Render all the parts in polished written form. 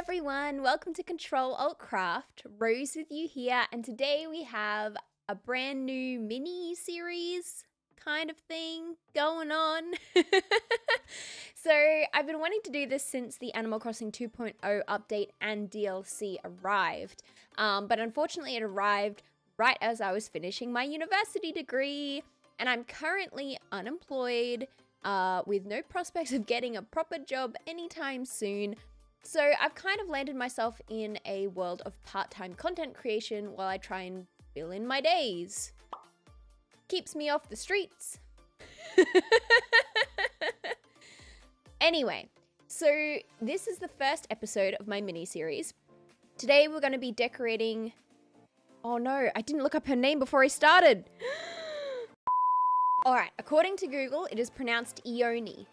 everyone, welcome to Control Alt Craft. Rose with you here, and today we have a brand new mini series kind of thing going on. So I've been wanting to do this since the Animal Crossing 2.0 update and DLC arrived, but unfortunately it arrived right as I was finishing my university degree, and I'm currently unemployed with no prospects of getting a proper job anytime soon. So I've kind of landed myself in a world of part-time content creation while I try and fill in my days. Keeps me off the streets. Anyway, so this is the first episode of my mini-series. Today we're going to be decorating... Oh no, I didn't look up her name before I started. Alright, according to Google, it is pronounced Ione.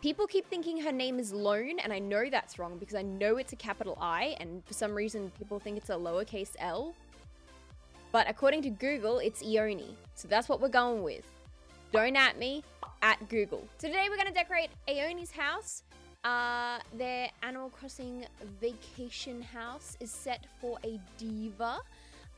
People keep thinking her name is Lone, and I know that's wrong because I know it's a capital I, and for some reason people think it's a lowercase l. But according to Google, it's Ione. So that's what we're going with. Don't at me, at Google. So today we're going to decorate Ione's house. Their Animal Crossing vacation house is set for a diva.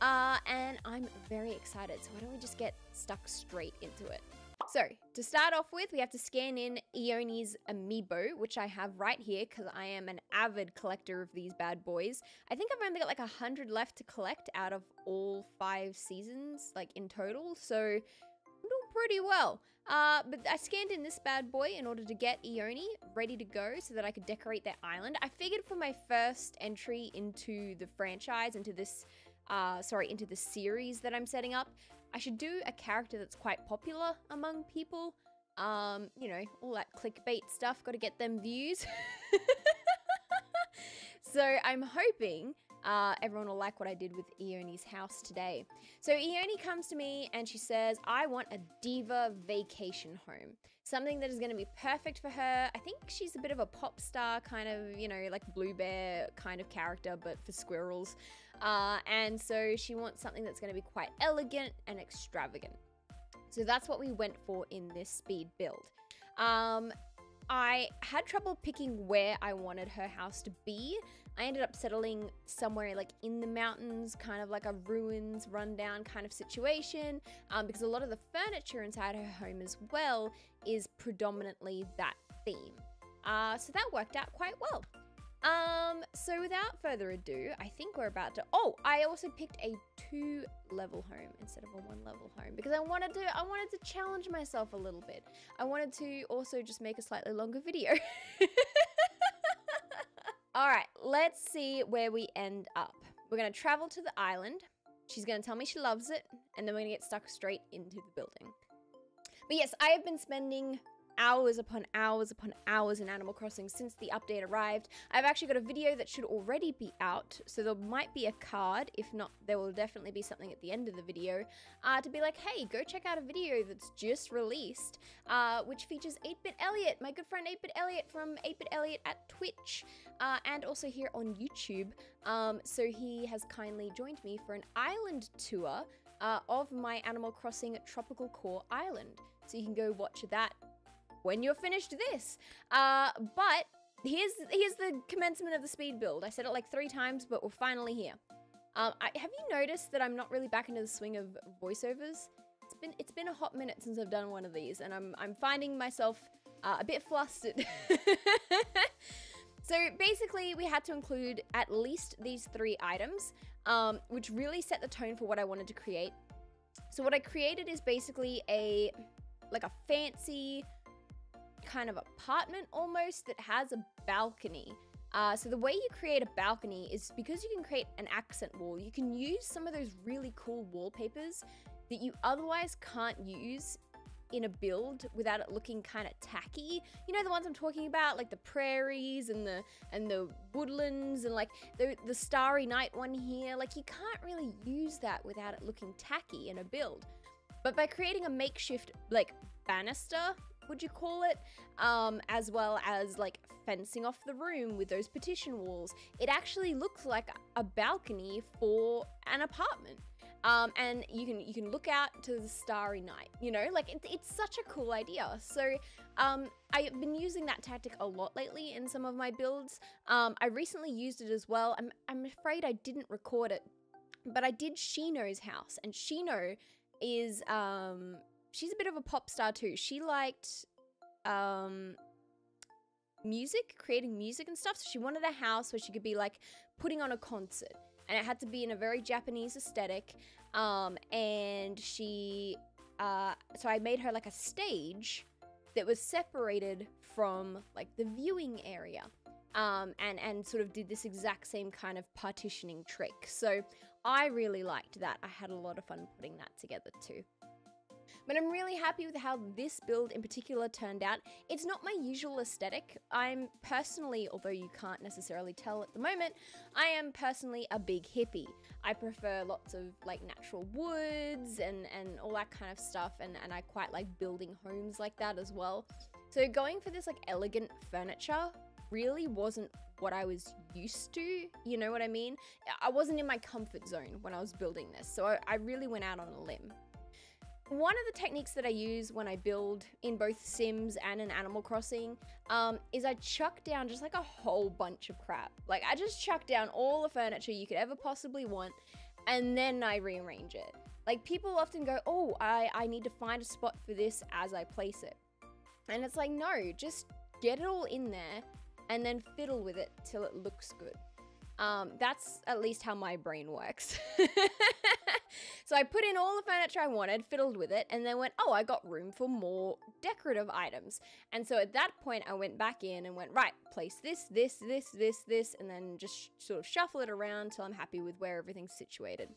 And I'm very excited. So why don't we just get stuck straight into it? So, to start off with, we have to scan in Ione's amiibo, which I have right here because I am an avid collector of these bad boys. I think I've only got like 100 left to collect out of all 5 seasons, like in total, so I'm doing pretty well. But I scanned in this bad boy in order to get Ione ready to go so that I could decorate their island. I figured for my first entry into the franchise, into this series that I'm setting up, I should do a character that's quite popular among people. You know, all that clickbait stuff, got to get them views. So I'm hoping everyone will like what I did with Ione's house today. So Ione comes to me and she says, I want a diva vacation home. Something that is going to be perfect for her. I think she's a bit of a pop star kind of, you know, like Blue Bear kind of character, but for squirrels. And so she wants something that's going to be quite elegant and extravagant. So that's what we went for in this speed build. I had trouble picking where I wanted her house to be. I ended up settling somewhere like in the mountains, kind of like a ruins, rundown kind of situation, because a lot of the furniture inside her home as well is predominantly that theme. So that worked out quite well. So without further ado, I think we're about to... Oh, I also picked a 2-level home instead of a 1-level home because I wanted to challenge myself a little bit. I wanted to also just make a slightly longer video. All right, let's see where we end up. We're going to travel to the island. She's going to tell me she loves it, and then we're going to get stuck straight into the building. But yes, I have been spending hours upon hours upon hours in Animal Crossing since the update arrived. I've actually got a video that should already be out, so there might be a card. If not, there will definitely be something at the end of the video to be like, hey, go check out a video that's just released, which features 8-Bit Elliot, my good friend 8-Bit Elliot from 8-Bit Elliot at Twitch, and also here on YouTube. So he has kindly joined me for an island tour of my Animal Crossing Tropical Core Island. So you can go watch that when you're finished this. But here's the commencement of the speed build. I said it like 3 times, but we're finally here. Have you noticed that I'm not really back into the swing of voiceovers? It's been a hot minute since I've done one of these, and I'm finding myself a bit flustered. So basically, we had to include at least these 3 items, which really set the tone for what I wanted to create. So what I created is basically a fancy kind of apartment almost that has a balcony. So the way you create a balcony is because you can create an accent wall. You can use some of those really cool wallpapers that you otherwise can't use in a build without it looking kind of tacky. You know the ones I'm talking about, like the prairies and the woodlands and like the Starry Night one here. Like you can't really use that without it looking tacky in a build. But by creating a makeshift like banister, would you call it, as well as like fencing off the room with those partition walls, it actually looks like a balcony for an apartment. and you can look out to the starry night, you know, like it's such a cool idea. So I've been using that tactic a lot lately in some of my builds. I recently used it as well. I'm afraid I didn't record it, but I did Shino's house, and Shino is she's a bit of a pop star too. She liked music, creating music and stuff. So she wanted a house where she could be like putting on a concert, and it had to be in a very Japanese aesthetic. And she, so I made her like a stage that was separated from like the viewing area. And sort of did this exact same kind of partitioning trick. So I really liked that. I had a lot of fun putting that together too. But I'm really happy with how this build in particular turned out. It's not my usual aesthetic. I'm personally, although you can't necessarily tell at the moment, I am personally a big hippie. I prefer lots of like natural woods and all that kind of stuff, and I quite like building homes like that as well. So going for this like elegant furniture really wasn't what I was used to, you know what I mean? I wasn't in my comfort zone when I was building this, so I really went out on a limb. One of the techniques that I use when I build in both Sims and in Animal Crossing is I chuck down just like a whole bunch of crap. Like I just chuck down all the furniture you could ever possibly want, and then I rearrange it. Like people often go, oh, I need to find a spot for this as I place it. And it's like, no, just get it all in there and then fiddle with it till it looks good. That's at least how my brain works. So I put in all the furniture I wanted, fiddled with it, and then went, oh, I got room for more decorative items. And so at that point, I went back in and went, right, place this, and then just sort of shuffle it around till I'm happy with where everything's situated.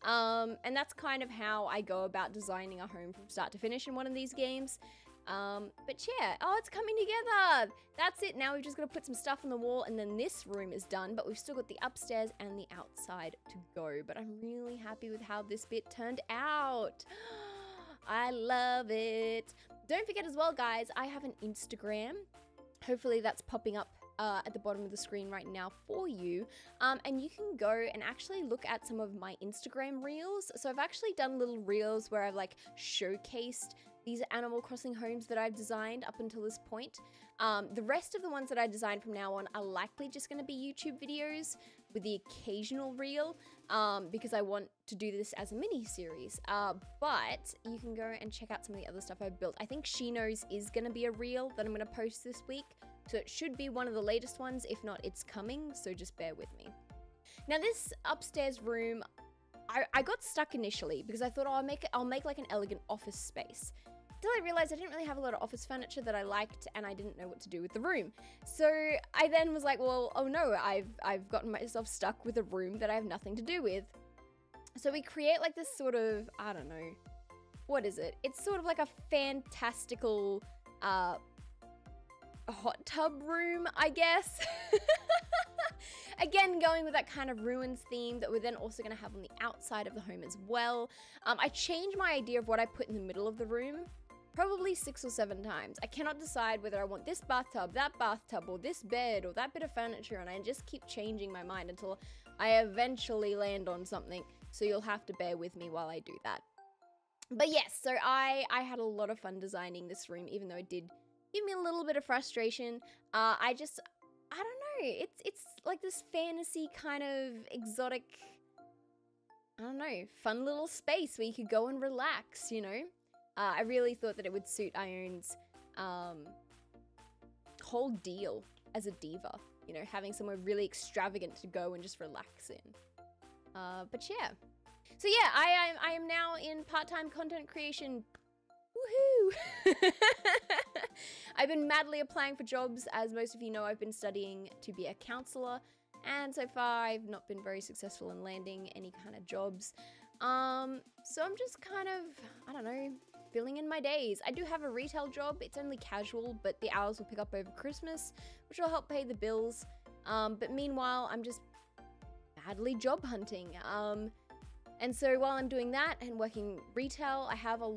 And that's kind of how I go about designing a home from start to finish in one of these games. But yeah, oh, it's coming together. That's it. Now we've just got to put some stuff on the wall, and then this room is done, but we've still got the upstairs and the outside to go. But I'm really happy with how this bit turned out. I love it. Don't forget as well, guys, I have an Instagram. Hopefully that's popping up at the bottom of the screen right now for you. And you can go and actually look at some of my Instagram reels. So I've actually done little reels where I've like showcased these Animal Crossing homes that I've designed up until this point. The rest of the ones that I designed from now on are likely just going to be YouTube videos with the occasional reel, because I want to do this as a mini series. But you can go and check out some of the other stuff I've built. I think Shino's is going to be a reel that I'm going to post this week. So it should be one of the latest ones. If not, it's coming. So just bear with me. Now this upstairs room, I got stuck initially because I thought, oh, I'll make like an elegant office space. Until I realized I didn't really have a lot of office furniture that I liked, and I didn't know what to do with the room. So I then was like, well, oh no, I've gotten myself stuck with a room that I have nothing to do with. So we create like this sort of, I don't know, what is it? It's sort of like a fantastical hot tub room, I guess. Again, going with that kind of ruins theme that we're then also going to have on the outside of the home as well. I changed my idea of what I put in the middle of the room probably 6 or 7 times. I cannot decide whether I want this bathtub, that bathtub, or this bed, or that bit of furniture, and I just keep changing my mind until I eventually land on something. So you'll have to bear with me while I do that. But yes, so I had a lot of fun designing this room, even though it did give me a little bit of frustration. I don't know, it's like this fantasy kind of exotic, I don't know, fun little space where you could go and relax, you know? I really thought that it would suit Ione's whole deal as a diva, you know, having somewhere really extravagant to go and just relax in. But yeah. So yeah, I am now in part-time content creation. Woohoo! I've been madly applying for jobs. As most of you know, I've been studying to be a counselor, and so far I've not been very successful in landing any kind of jobs. So I'm just kind of, I don't know, filling in my days. I do have a retail job. It's only casual, but the hours will pick up over Christmas, which will help pay the bills. But meanwhile, I'm just madly job hunting. And so while I'm doing that and working retail, I have a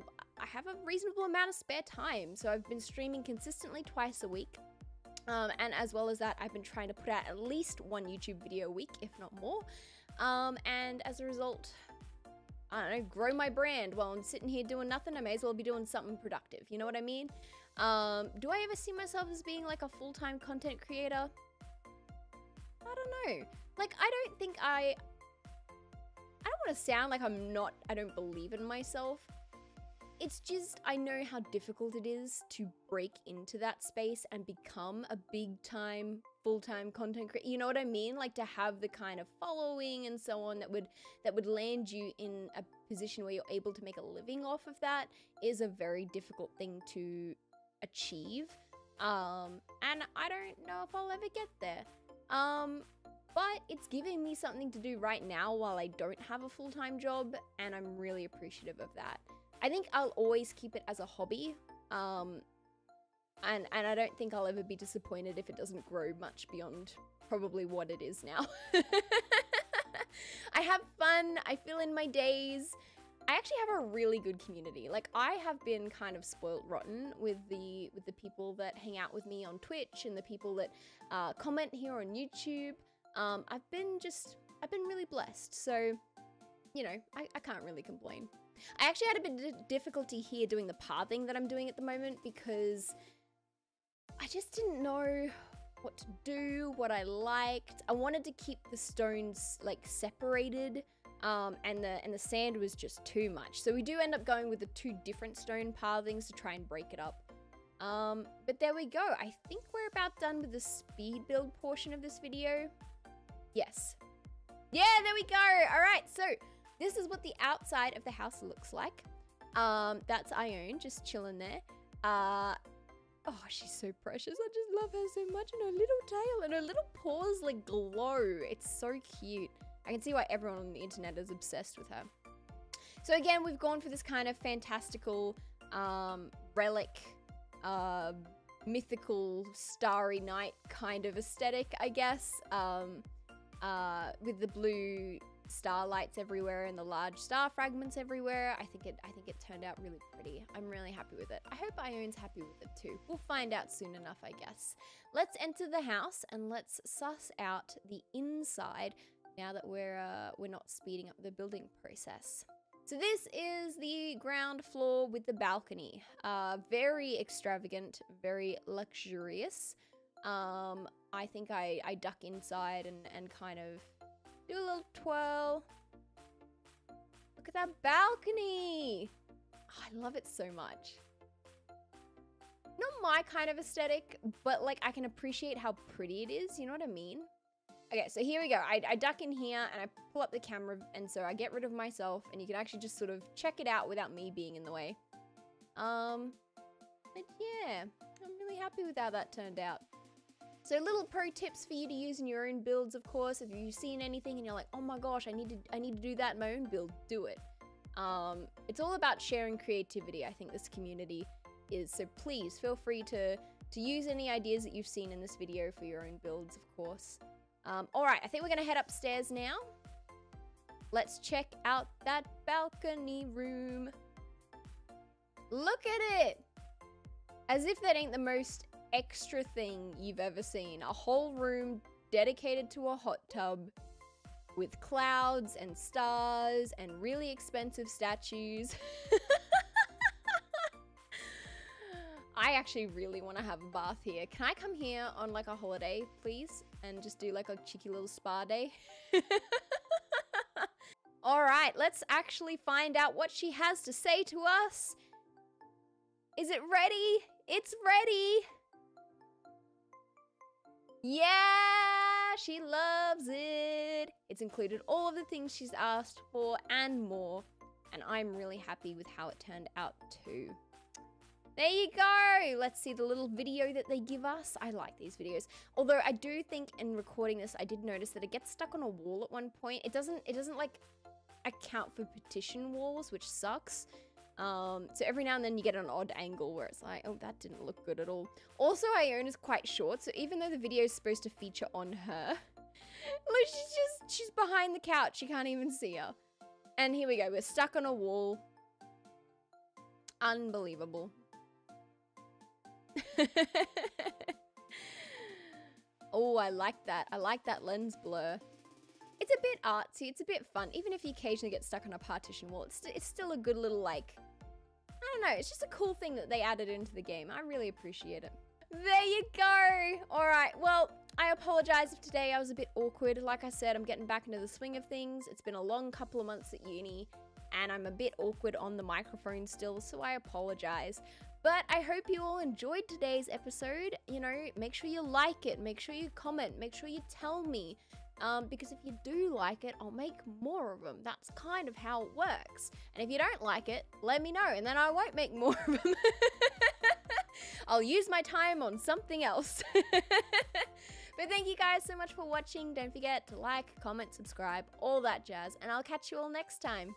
reasonable amount of spare time. So I've been streaming consistently twice a week. And as well as that, I've been trying to put out at least 1 YouTube video a week, if not more. And as a result, I don't know, grow my brand while I'm sitting here doing nothing. I may as well be doing something productive. You know what I mean? Do I ever see myself as being like a full-time content creator? I don't know. Like, I don't want to sound like I don't believe in myself. It's just, I know how difficult it is to break into that space and become a big-time, full-time content creator. You know what I mean? Like, to have the kind of following and so on that would land you in a position where you're able to make a living off of that is a very difficult thing to achieve. And I don't know if I'll ever get there. But it's giving me something to do right now while I don't have a full-time job, and I'm really appreciative of that. I think I'll always keep it as a hobby, and I don't think I'll ever be disappointed if it doesn't grow much beyond probably what it is now. I have fun, I fill in my days. I actually have a really good community. Like, I have been kind of spoiled rotten with the people that hang out with me on Twitch and the people that comment here on YouTube. I've been really blessed. So, you know, I can't really complain. I actually had a bit of difficulty here doing the pathing that I'm doing at the moment because I just didn't know what to do, what I liked. I wanted to keep the stones like separated, and the sand was just too much. So we do end up going with the 2 different stone pathings to try and break it up. But there we go. I think we're about done with the speed build portion of this video. Yes. Yeah, there we go. All right, so this is what the outside of the house looks like. That's Ione just chilling there. Oh, she's so precious. I just love her so much. And her little tail and her little paws like glow. It's so cute. I can see why everyone on the internet is obsessed with her. So again, we've gone for this kind of fantastical relic, mythical starry night kind of aesthetic, I guess. With the blue starlights everywhere and the large star fragments everywhere. I think it turned out really pretty. I'm really happy with it. I hope Ione's happy with it too. We'll find out soon enough, I guess. Let's enter the house and let's suss out the inside now that we're not speeding up the building process. So this is the ground floor with the balcony. Very extravagant, very luxurious. I think I duck inside and kind of do a little twirl. Look at that balcony. Oh, I love it so much. Not my kind of aesthetic, but like I can appreciate how pretty it is. You know what I mean? Okay, so here we go. I duck in here and I pull up the camera, and so I get rid of myself and you can actually just sort of check it out without me being in the way. But yeah, I'm really happy with how that turned out. So little pro tips for you to use in your own builds, of course. If you've seen anything and you're like, oh my gosh, I need to do that in my own build, do it. It's all about sharing creativity, I think this community is. So please feel free to use any ideas that you've seen in this video for your own builds, of course. All right, I think we're gonna head upstairs now. Let's check out that balcony room. Look at it! As if that ain't the most extra thing you've ever seen. A whole room dedicated to a hot tub with clouds and stars and really expensive statues. I actually really want to have a bath here. Can I come here on like a holiday, please? And just do like a cheeky little spa day? All right, let's actually find out what she has to say to us. Is it ready? It's ready. Yeah, she loves it. It's included all of the things she's asked for and more. And I'm really happy with how it turned out too. There you go. Let's see the little video that they give us. I like these videos. Although I do think in recording this, I did notice that it gets stuck on a wall at one point. It doesn't like account for partition walls, which sucks. So every now and then you get an odd angle where it's like, oh, that didn't look good at all. Also, Ione is quite short, so even though the video is supposed to feature on her, look, she's behind the couch. You can't even see her. And here we go. We're stuck on a wall. Unbelievable. Oh, I like that. I like that lens blur. It's a bit artsy, it's a bit fun. Even if you occasionally get stuck on a partition wall, it's still a good little, like, I don't know, it's just a cool thing that they added into the game. I really appreciate it. There you go. All right, well, I apologize if today I was a bit awkward. Like I said, I'm getting back into the swing of things. It's been a long couple of months at uni, and I'm a bit awkward on the microphone still, so I apologize. But I hope you all enjoyed today's episode. You know, make sure you like it, make sure you comment, make sure you tell me. Because if you do like it, I'll make more of them. That's kind of how it works. And if you don't like it, let me know, and then I won't make more of them. I'll use my time on something else. But thank you guys so much for watching. Don't forget to like, comment, subscribe, all that jazz, and I'll catch you all next time.